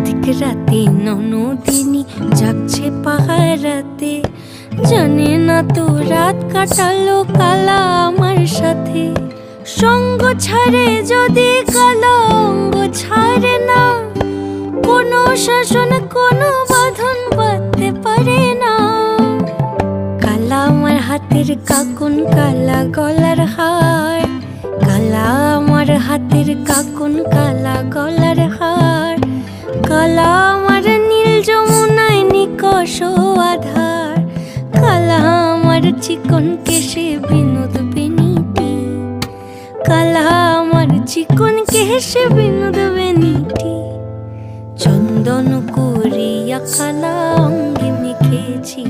কার্তিক রাতে ননদিনী যাচ্ছে পাহারাতে, জানে না তো রাত কাটালো কালা আমার সাথে। সঙ্গ ছাড়ে যদি কালা অঙ্গ ছাড়ে না, কোনো শাসন কোনো বাঁধন বাঁধতে পারে না। কালা আমার হাতের কাকুন কালা গলার হার, কালা আমার হাতের কাকুন কালা গলার হার, কালা আমার নীল যমুনায় নিকষ আধার, কালা আমার চিকন কেশে বিনোদ বেনিটি, কালা আমার চিকন কেশে বিনোদ বেনিটি। চন্দন করিয়া কালা অঙ্গে মেখেছি।